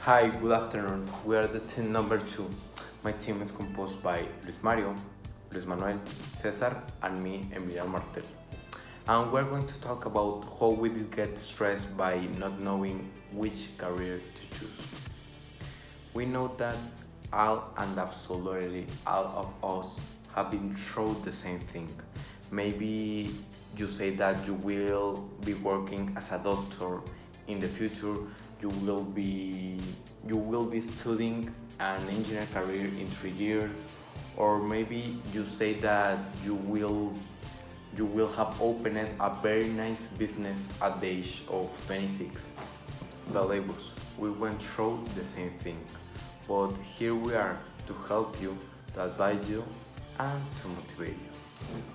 Hi, good afternoon. We are the team number 2. My team is composed by Luis Mario, Luis Manuel, Cesar, and me, Emiliano Martel. And we're going to talk about how we did get stressed by not knowing which career to choose. We know that all and absolutely all of us have been through the same thing. Maybe you say that you will be working as a doctor in the future, you will be you will be studying an engineer career in 3 years, or maybe you say that you will have opened a very nice business at the age of 26. Believe us, we went through the same thing, but here we are to help you, to advise you, and to motivate you.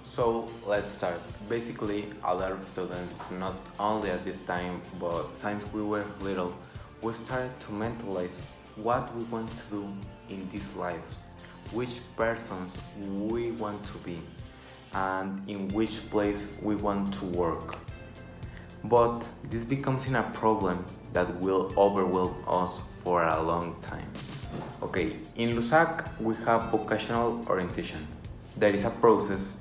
So let's start. Basically, a lot of students, not only at this time, but since we were little, we started to mentalize what we want to do in this life, which persons we want to be, and in which place we want to work. But this becomes in a problem that will overwhelm us for a long time. Okay, in LUSAC we have vocational orientation. There is a process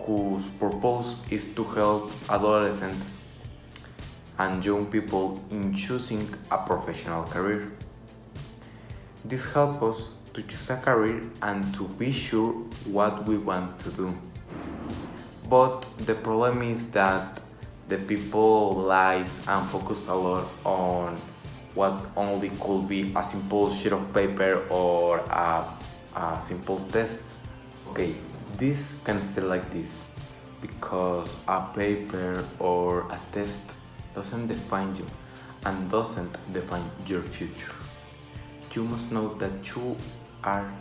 whose purpose is to help adolescents and young people in choosing a professional career. This helps us to choose a career and to be sure what we want to do. But the problem is that the people lies and focus a lot on what only could be a simple sheet of paper or a simple test. Okay, this can stay like this because a paper or a test doesn't define you and doesn't define your future. You must know that you are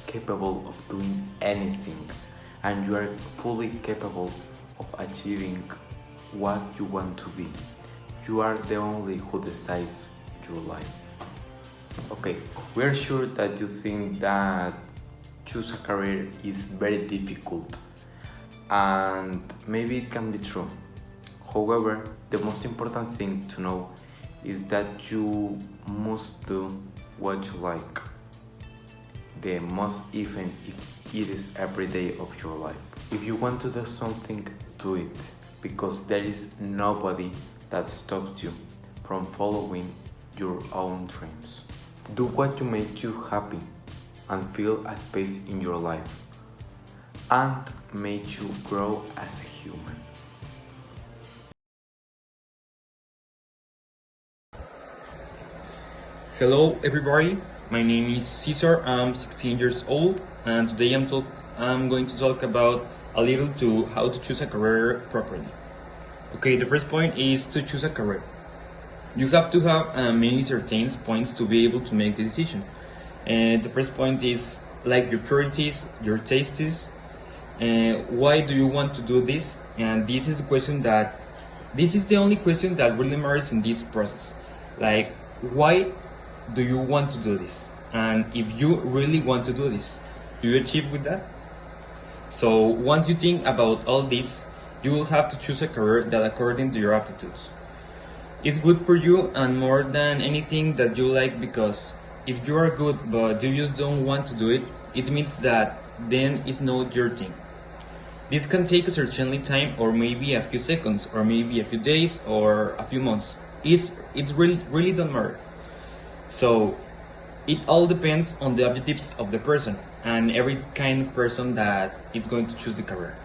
capable of doing anything and you are fully capable of achieving what you want to be. You are the only who decides your life. Okay, we are sure that you think that choose a career is very difficult, and maybe it can be true. However, the most important thing to know is that you must do what you like, the most even if it is every day of your life. If you want to do something, do it, because there is nobody that stops you from following your own dreams. Do what you make you happy and feel at peace in your life and make you grow as a human. Hello everybody, my name is Cesar, I'm 16 years old and today I'm going to talk about a little to how to choose a career properly. Okay, the first point is to choose a career. You have to have many certain points to be able to make the decision. And the first point is like your priorities, your tastes, why do you want to do this? And this is the only question that really matters in this process. Like, why do you want to do this? And if you really want to do this, do you achieve with that? So once you think about all this, you will have to choose a career that according to your aptitudes is good for you and more than anything that you like, because if you are good but you just don't want to do it, it means that then it's not your thing. This can take a certain time, or maybe a few seconds, or maybe a few days, or a few months. It's really don't matter. So it all depends on the objectives of the person and every kind of person that is going to choose the career.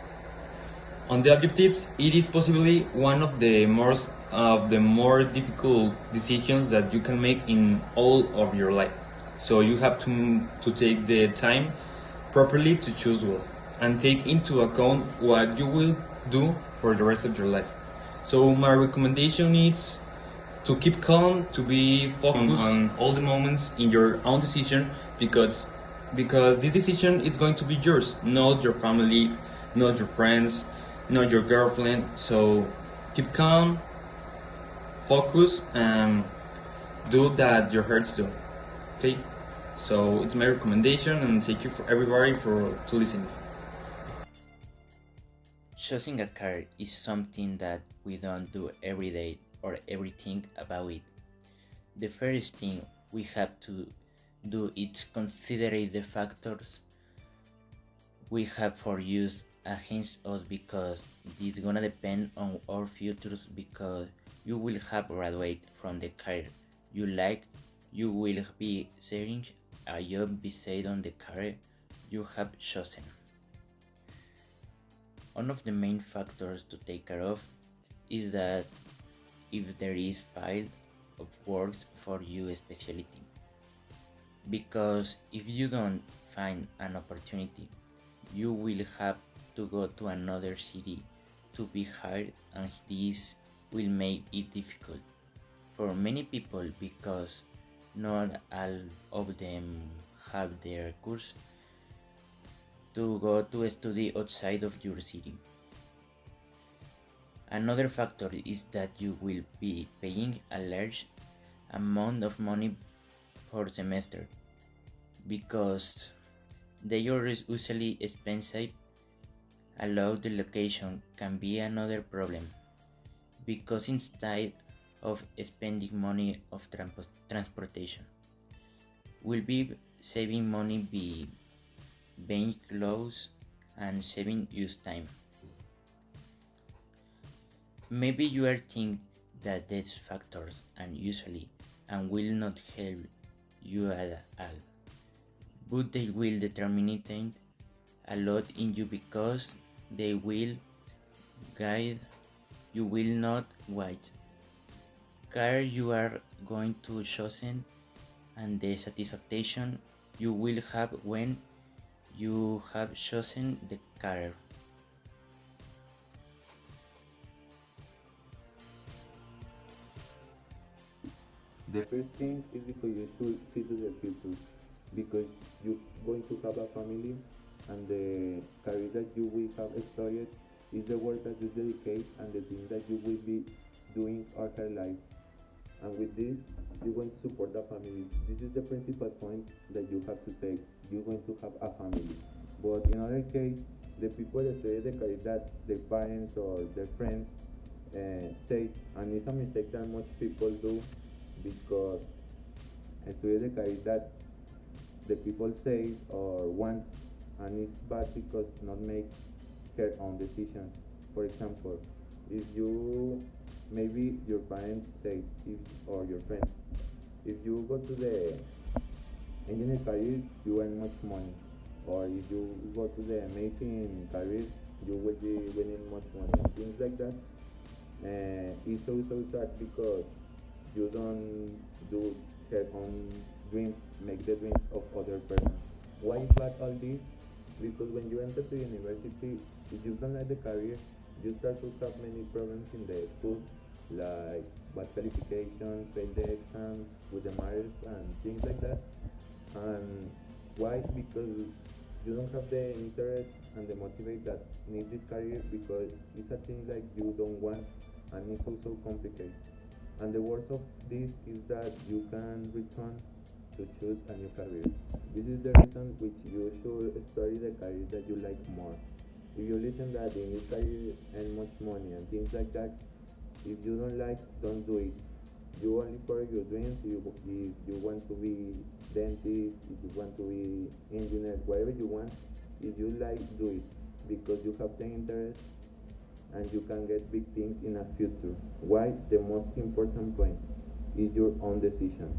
On the objectives, it is possibly one of the more difficult decisions that you can make in all of your life. So you have to take the time properly to choose well and take into account what you will do for the rest of your life. So my recommendation is to keep calm, to be focused on all the moments in your own decision, because this decision is going to be yours, not your family, not your friends, not your girlfriend. So keep calm, focus, and do that your hearts do. Okay, so it's my recommendation, and thank you for everybody for to listen. Choosing a career is something that we don't do every day or everything about it. The first thing we have to do is consider the factors we have for use against us because this gonna depend on our futures because you will have graduate from the career you like, you will be seeing a job beside on the career you have chosen. One of the main factors to take care of is that if there is field of works for your specialty because if you don't find an opportunity you will have to go to another city to be hired and this will make it difficult for many people because not all of them have the recurse to go to study outside of your city. Another factor is that you will be paying a large amount of money per semester because they are usually expensive. Allow the location can be another problem because instead of spending money of transportation will be saving money be buying clothes and saving use time. Maybe you are thinking that these factors and usually and will not help you at all, but they will determine a lot in you because they will guide you will not wait. Care you are going to chosen and the satisfaction you will have when you have chosen the career. The first thing is because you should see to the future, because you're going to have a family, and the career that you will have started is the work that you dedicate and the thing that you will be doing all her life. And with this, you're going to support the family. This is the principal point that you have to take. You're going to have a family. But in other case, the people that study the career that their parents or their friends say, and it's a mistake that much people do because study the career that the people say or want, and it's bad because not make her own decisions. For example, if you maybe your parents say if or your friends, if you go to the engineering career you earn much money, or if you go to the amazing career you will be winning much money, things like that. It's so sad because you don't do her own dreams, make the dreams of other person. Why is bad all this? Because when you enter the university, if you don't like the career, you start to have many problems in the school, like bad qualifications, fail the exams with the marks and things like that. And why? Because you don't have the interest and the motivate that need this career because it's a thing like you don't want, and it's also complicated. And the worst of this is that you can return to choose a new career. This is the reason which you should study the career that you like more. If you listen that in this career earn much money and things like that, if you don't like, don't do it. You only follow your dreams. If you want to be dentist, if you want to be engineer, whatever you want, if you like, do it because you have the interest and you can get big things in a future. Why? The most important point is your own decision.